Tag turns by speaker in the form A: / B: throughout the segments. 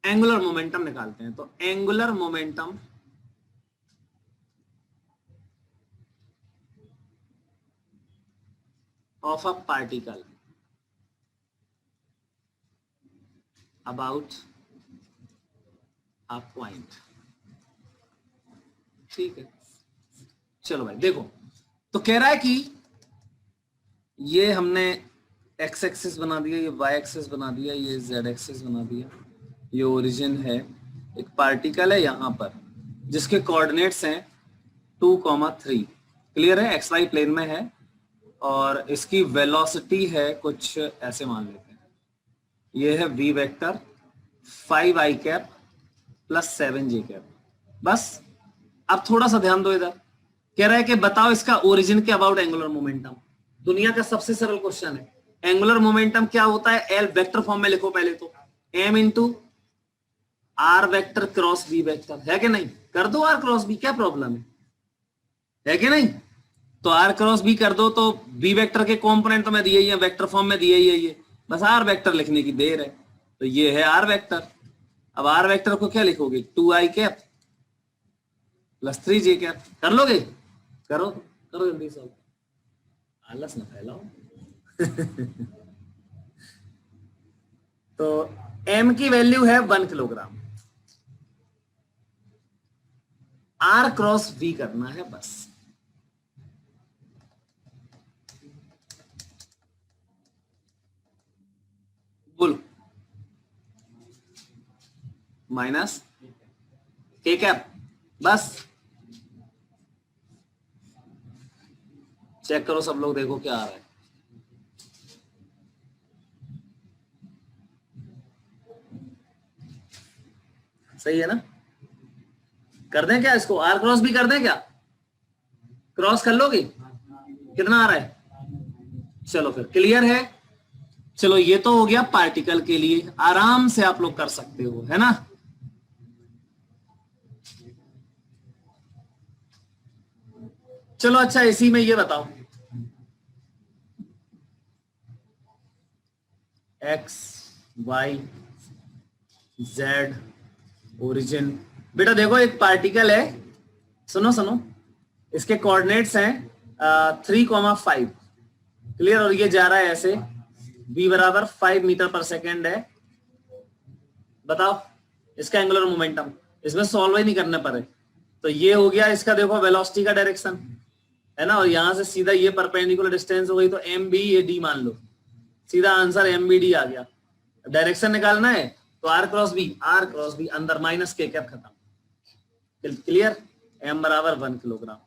A: Angular momentum निकालते हैं। तो angular momentum of a particle about a point. ठीक है, चलो भाई देखो, तो कह रहा है कि ये हमने एक्स एक्सिस बना दिया, ये वाई एक्सिस बना दिया, ये जेड एक्सिस बना दिया, ये ओरिजिन है, एक पार्टिकल है यहां पर जिसके कोऑर्डिनेट्स हैं 2,3। क्लियर है, एक्स वाई प्लेन में है और इसकी वेलोसिटी है कुछ ऐसे मान लेते हैं, ये है V vector 5i cap plus 7j cap. बस अब थोड़ा सा ध्यान दो, इधर कह रहा है कि बताओ इसका ओरिजिन के अबाउट एंगुलर मोमेंटम। दुनिया का सबसे सरल क्वेश्चन है। एंगुलर मोमेंटम क्या होता है? एल वेक्टर फॉर्म में लिखो पहले तो, M into R vector cross B vector, है कि नहीं? कर दो आर क्रॉस बी, क्या प्रॉब्लम है कि नहीं? तो आर क्रॉस बी कर दो, तो बी वेक्टर के कंपोनेंट तो में दिए ही है, वेक्टर फॉर्म में दिए ही है, ये बस आर वेक्टर लिखने की देर है। तो ये है आर वेक्टर। अब आर वेक्टर को क्या लिखोगे? 2i cap plus 3j cap. कर लोगे? करो करो जल्दी से, आलस ना फैलाओ। तो m की वैल्यू है 1 किलोग्राम, आर क्रॉस v करना है बस। बोलो, माइनस k कैप, बस चेक करो सब लोग, देखो क्या आ रहा है। सही है ना? कर दें क्या इसको? आर क्रॉस भी कर दें क्या? क्रॉस कर लोगे? कितना आ रहा है? चलो फिर क्लियर है। चलो ये तो हो गया पार्टिकल के लिए, आराम से आप लोग कर सकते हो, है ना? चलो अच्छा, इसी में ये बताओ, एक्स वाई जेड ओरिजिन। बेटा देखो, एक पार्टिकल है, सुनो सुनो, इसके कोऑर्डिनेट्स हैं 3,5। क्लियर? और ये जा रहा है ऐसे, v बराबर 5 मीटर पर सेकेंड है। बताओ इसका एंगुलर मोमेंटम, इसमें सॉल्व ही नहीं करने पड़े। तो ये हो गया इसका, देखो वेलोसिटी का डायरेक्शन है ना, और यहां से सीधा ये परपेंडिकुलर डिस्टेंस हो गई, तो एम बी ये डी मान लो, सीधा आंसर एम बी डी आ गया। डायरेक्शन निकालना है तो R cross B, R cross B अंदर माइनस के कैप, खत्म। क्लियर? एम बराबर 1 किलोग्राम।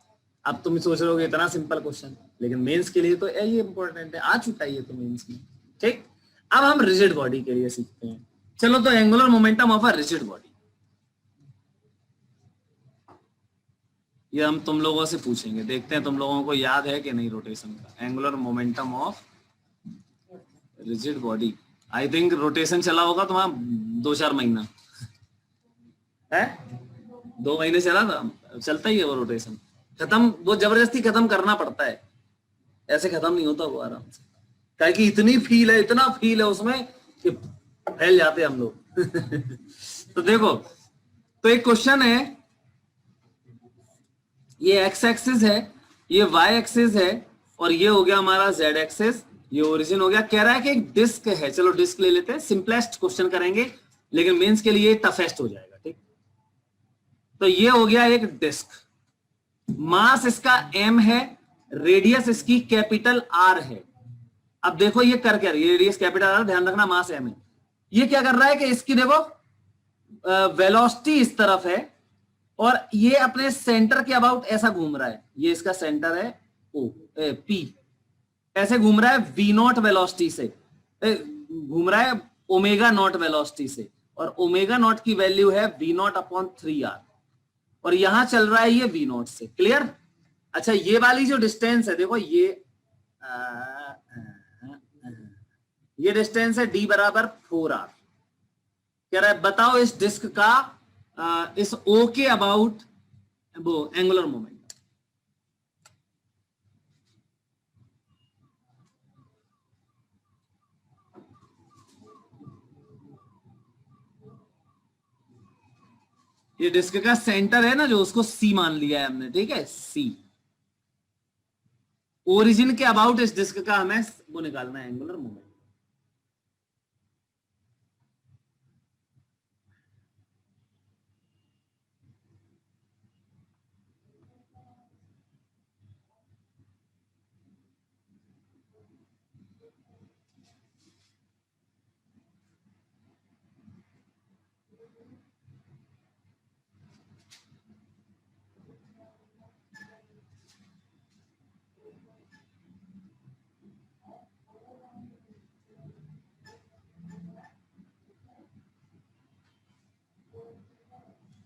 A: अब तुम सोच रहे हो इतना सिंपल क्वेश्चन, लेकिन मेंस के लिए तो ये इंपॉर्टेंट है, आ चुका है ये तो मेंस में। ठीक, अब हम रिजिड बॉडी के लिए सीखते हैं। चलो, तो angular momentum of a rigid body, ये हम तुम लोगों से पूछेंगे, देखते हैं तुम लोगों को याद है कि नहीं रोटेशन का। Angular momentum of rigid body, I think rotation चला होगा तुम्हारा 2-4 महीना है, 2 महीने चला था, चलता ही है वो रोटेशन। खत्म, वो जबरदस्ती खत्म करना पड़ता है, ऐसे खत्म नहीं होता वो आराम से, क्या कि इतनी फील है, इतना फील है उसमें कि फैल जाते हम लोग। तो देखो, तो एक क्वेश्चन है, ये एक्स एक्सिस है, ये वाई एक्सिस है, और ये हो गया हमारा जेड एक्सिस, ये ओरिजिन हो गया। कह रहा है कि एक डिस्क है, चलो डिस्क ले लेते हैं, सिंपलेस्ट क्वेश्चन करेंगे, लेकिन मेंस के लिए टफेस्ट हो जाएगा। ठीक, तो ये हो गया एक डिस्क, मास इसका m है, रेडियस इसकी कैपिटल R है। अब देखो ये कर क्या रही है, रेडियस कैपिटल R, ध्यान रखना मास m है। ये क्या कर रहा है कि इसकी देखो वेलोसिटी इस तरफ है, और ये अपने सेंटर के अबाउट ऐसा घूम रहा है, ये इसका सेंटर है O P, ऐसे घूम रहा है v नॉट वेलोसिटी से, घूम रहा है ओमेगा नॉट वेलोसिटी से, और ओमेगा नॉट की वैल्यू है v नॉट अपॉन 3r, और यहां चल रहा है ये v नॉट से। क्लियर? अच्छा, ये वाली जो डिस्टेंस है देखो, ये डिस्टेंस है d बराबर 4r। कह रहा है बताओ इस डिस्क का इस O के अबाउट वो एंगुलर मोमेंट। ये डिस्क का सेंटर है ना जो, उसको सी मान लिया है हमने, ठीक है, सी। ओरिजिन के अबाउट इस डिस्क का हमें वो निकालना है, एंगुलर मोमेंट।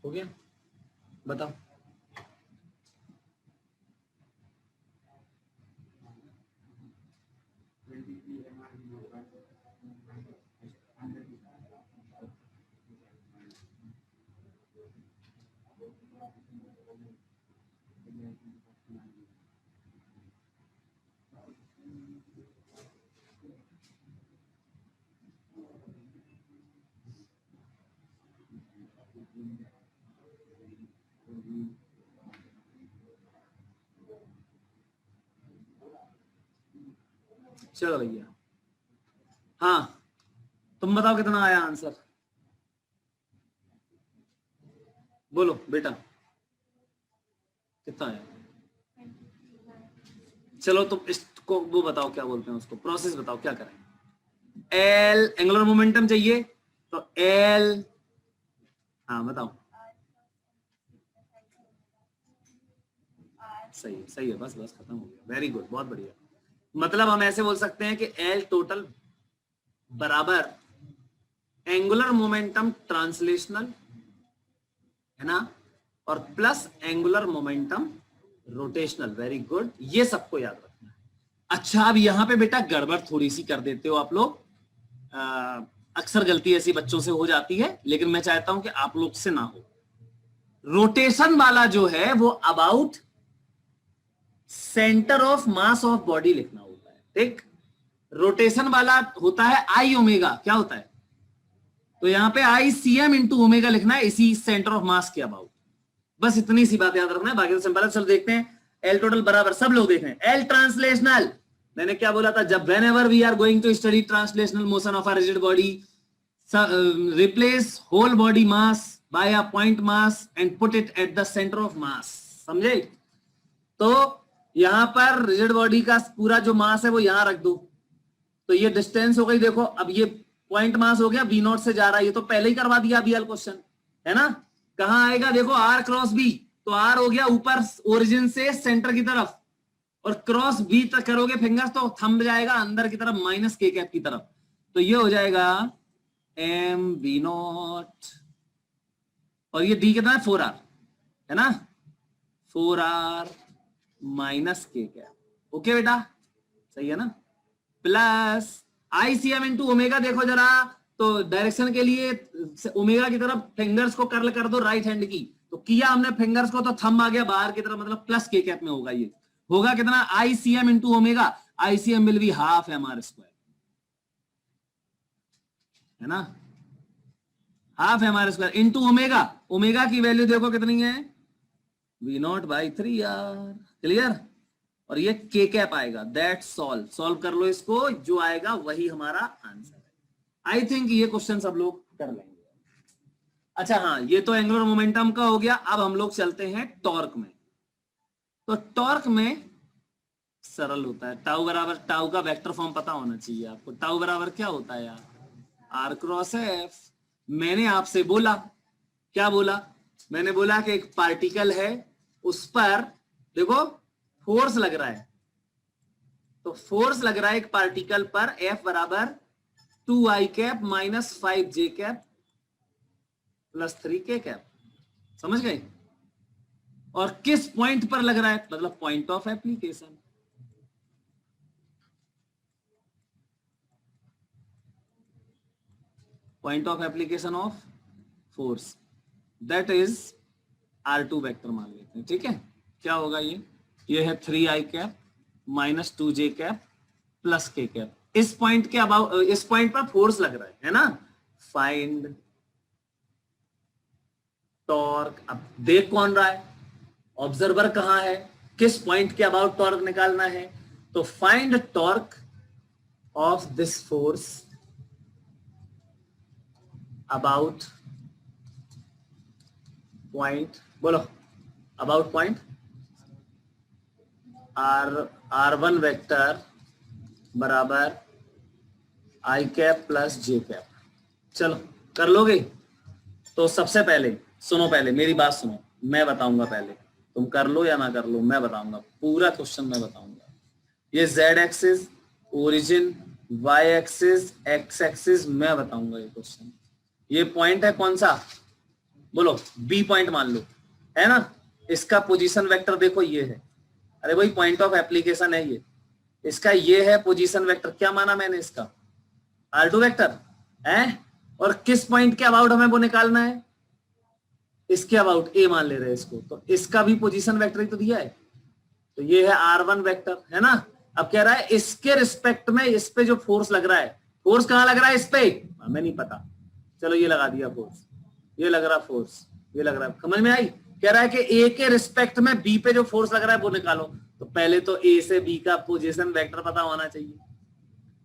A: हो गया, बताओ। चलो भैया, हाँ तुम बताओ कितना आया आंसर, बोलो बेटा कितना आया। चलो तुम इसको वो बताओ, क्या बोलते हैं उसको, प्रोसेस बताओ क्या करें। एल एंगुलर मोमेंटम चाहिए, तो एल, हाँ बताओ। सही है, सही है, बस बस खत्म हो गया, वेरी गुड, बहुत बढ़िया। मतलब हम ऐसे बोल सकते हैं कि एल टोटल बराबर एंगुलर मोमेंटम ट्रांसलेशनल, है ना, और plus angular momentum rotational. Very good, ये सबको याद रखना है। अच्छा, अब यहां पे बेटा गड़बड़ थोड़ी सी कर देते हो आप लोग, अक्सर गलती ऐसी बच्चों से हो जाती है, लेकिन मैं चाहता हूं कि आप लोग से ना हो। रोटेशन वाला जो है वो about centre of mass of body लिखना होता है, ठीक। रोटेशन वाला होता है आई ओमेगा, क्या होता है, तो यहां पे आई सी एम इंटू ओमेगा लिखना है, इसी सेंटर ऑफ मास के अबाउट। बस इतनी सी बात याद रखना है, बाकी तो सिंपल है। चलो देखते हैं, एल टोटल बराबर, सब लोग देख रहे हैं, एल ट्रांसलेशनल। मैंने क्या बोला था, जब whenever we are going to study translational motion of a rigid body, replace whole body mass by a point mass and put it at the centre of mass, समझे। तो यहां पर rigid body का पूरा जो मास है वो यहां रख दो, तो ये डिस्टेंस हो गई, देखो अब ये पॉइंट मास हो गया, बी नॉट से जा रहा है, ये तो पहले ही करवा दिया बीएल क्वेश्चन, है ना। कहां आएगा, देखो आर क्रॉस बी, तो आर हो गया ऊपर ओरिजिन से सेंटर की तरफ, और क्रॉस बी तक करोगे फिंगर्स तो थंब जाएगा अंदर की तरफ माइनस के कैप की तरफ, तो ये हो जाएगा एम बी नॉट, और ये डी कितना है 4r, है ना, 4r minus K cap. Okay बेटा, सही है ना, प्लस आईसीएम इंटू ओमेगा, देखो जरा, तो डायरेक्शन के लिए ओमेगा की तरफ फिंगर्स को कर्ल कर दो राइट हैंड की, तो किया हमने फिंगर्स को, तो थंब आ गया बाहर की तरफ, मतलब प्लस के कैप में होगा, ये होगा कितना ICM into omega, ICM will be half M R square, है ना, half M R square into omega, omega की वैल्यू देखो कितनी है, we not by 3r, clear. और ये के कैप आएगा, दैट सॉल्व, सॉल्व कर लो इसको, जो आएगा वही हमारा आंसर है। आई थिंक ये क्वेश्चन सब लोग कर लेंगे। अच्छा हाँ, ये तो एंगुलर मोमेंटम का हो गया, अब हम लोग चलते हैं टॉर्क में। तो टॉर्क में सरल होता है, टाउ बराबर, टाउ का वेक्टर फॉर्म पता होना चाहिए आपको, टाउ बराबर क्या होता है यार, आर क्रॉस एफ। मैंने आपसे बोला, क्या बोला, मैंने बोला कि एक पार्टिकल है, उस पर देखो फोर्स लग रहा है, तो फोर्स लग रहा है एक पार्टिकल पर, एफ बराबर 2i cap minus 5j cap plus 3k cap, समझ गए। और किस पॉइंट पर लग रहा है, मतलब point of application, point of application of force, that is R2 vector मान लेते हैं, ठीक है। क्या होगा ये है 3i cap minus 2j cap plus k cap, इस पॉइंट के अबाउट, इस पॉइंट पर फोर्स लग रहा है ना। Find torque. अब देख कौन रहा है, ऑब्जर्वर कहां है, किस पॉइंट के अबाउट टॉर्क निकालना है, तो find torque of this force about point, बोलो अबाउट पॉइंट R1 वेक्टर बराबर आई कैप प्लस जे कैप। चलो कर लोगे? तो सबसे पहले सुनो, पहले मेरी बात सुनो, मैं बताऊंगा, पहले तुम कर लो या ना कर लो, मैं बताऊंगा पूरा क्वेश्चन, मैं बताऊंगा। ये z axis, origin, y axis, x axis, मैं बताऊंगा ये क्वेश्चन। ये पॉइंट है कौन सा, बोलो, बी पॉइंट मान लो, है ना। इसका पोजीशन वेक्टर देखो ये है, अरे वही पॉइंट ऑफ एप्लीकेशन है ये, इसका ये है पोजीशन वेक्टर। क्या माना मैंने इसका, R2 वेक्टर है, और किस पॉइंट के अबाउट हमें वो निकालना है, इसके अबाउट ए मान ले रहे हैं इसको, तो इसका भी पोजीशन वेक्टर ही तो दिया है, तो ये है R1 वेक्टर, है ना। अब कह रहा है इसके रिस्पेक्ट में इस पे जो फोर्स लग रहा है, फोर्स कहां लग रहा है, इस पे, हमें नहीं पता, चलो ये लगा दिया फोर्स, ये लग रहा फोर्स, ये लग रहा है, समझ में आई। कह रहा है कि ए के रिस्पेक्ट में बी पे जो फोर्स लग रहा है वो निकालो, तो पहले तो ए से बी का पोजीशन वेक्टर पता होना चाहिए।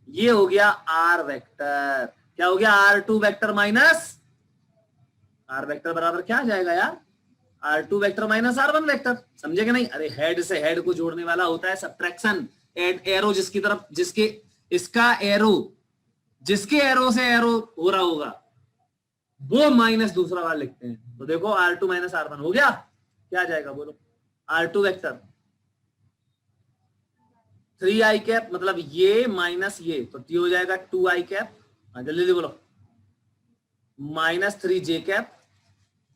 A: ये हो गया आर वेक्टर, क्या हो गया, R2 vector minus are vector बराबर क्या आ जाएगा यार, R2 vector minus R1 vector, समझे कि नहीं। अरे हेड से हेड को जोड़ने वाला होता है सब्ट्रैक्शन, एरो जिसकी तरफ, जिसके इसका एरो, जिसके एरो से एरो हो रहा होगा वो माइनस दूसरा वाला लिखते हैं, तो देखो R2 माइनस R1 हो गया, क्या आ जाएगा बोलो, R2 वेक्टर 3i कैप, मतलब ये माइनस ये, तो t हो जाएगा 2i कैप, जल्दी जल्दी बोलो, माइनस 3j कैप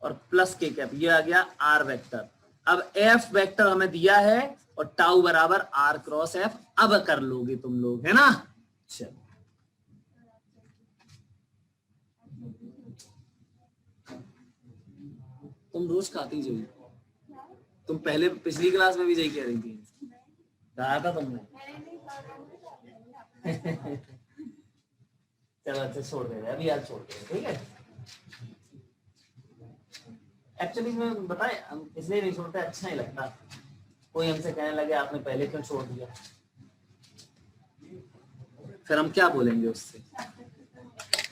A: और प्लस k कैप, ये आ गया r वेक्टर। अब f वेक्टर हमें दिया है और टाउ बराबर r क्रॉस f, अब कर लोगे तुम लोग, है ना। चलो तुम रोज खाती जाइए, तुम पहले पिछली क्लास में भी यही कह रही थी, कहा था तुमने। चलो अच्छा छोड़ दे रहे, अभी आज छोड़ दे, ठीक है। एक्चुअली मैं बताए इसलिए नहीं छोड़ता, अच्छा नहीं लगता, कोई हमसे कहने लगे आपने पहले क्यों छोड़ दिया, फिर हम क्या बोलेंगे उससे,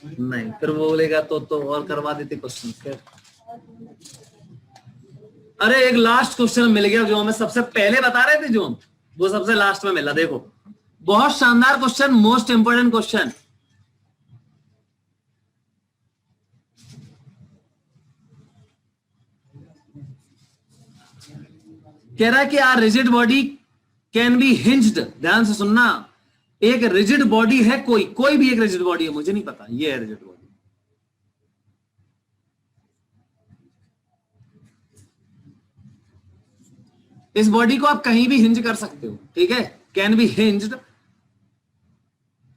A: नहीं फिर वो बोलेगा तो और करवा देते क्वेश्चन फिर। अरे एक लास्ट क्वेश्चन मिल गया जो हमें सबसे पहले बता रहे थे, जो हम वो सबसे लास्ट में मिला, देखो बहुत शानदार क्वेश्चन, मोस्ट इंपोर्टेंट क्वेश्चन। कह रहा है कि are rigid body can be hinged, ध्यान से सुनना, एक रिजिड बॉडी है, कोई भी एक रिजिड बॉडी है, मुझे नहीं पता, ये है रिजिड बॉडी। इस बॉडी को आप कहीं भी हिंज कर सकते हो, ठीक है, can be hinged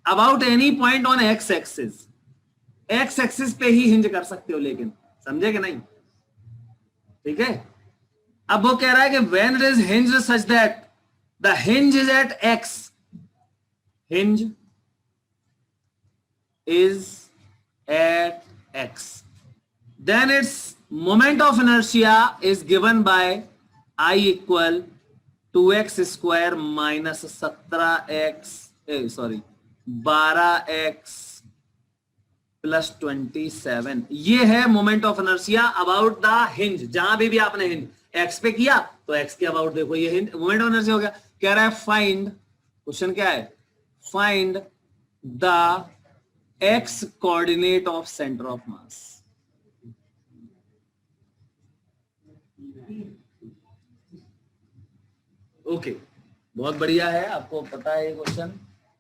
A: about any point on x axis, x axis पे ही हिंज कर सकते हो, लेकिन समझे कि नहीं, ठीक है। अब वो कह रहा है कि when it is hinged such that the hinge is at X, hinge is at X, then its moment of inertia is given by I equal 2x square minus 12x plus 27, ये है moment of inertia about the hinge, जहां भी आपने hinge x पे किया तो x के about देखो ये हिंज, मोमेंट ऑफ इनर्शिया हो गया। कह रहा है फाइंड, क्वेश्चन क्या है, find the x coordinate of centre of mass. Okay बहुत बढ़िया है, आपको पता है ये क्वेश्चन,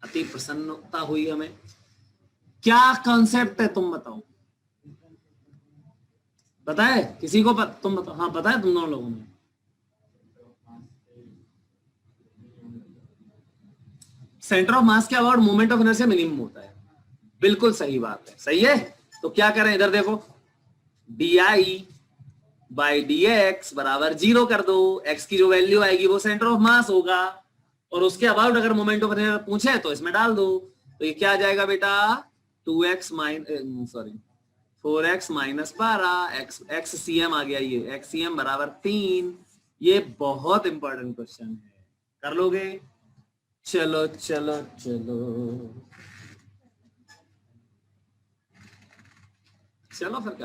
A: अति प्रसन्नता हुई हमें। क्या कॉन्सेप्ट है तुम बताओ, पता है किसी को, तुम बताओ, हाँ पता है तुम दोनों लोगों में। सेंटर ऑफ मास के about moment of inertia minimum होता है, बिल्कुल सही बात है, सही है। तो क्या करें, इधर देखो, डी बाई डी एक्स बराबर 0 कर दो, x की जो वैल्यू आएगी वो सेंटर ऑफ मास होगा, और उसके अबाउट अगर मोमेंट ऑफ इनर्शिया पूछे तो इसमें डाल दो, तो ये क्या आ जाएगा बेटा, 2x 4x minus 12 x c m आ गया, ये एक्स सी एम बराबर 3। ये बहुत इंपॉर्टेंट क्वेश्चन है, कर लोगे? चलो चलो चलो चलो फिर।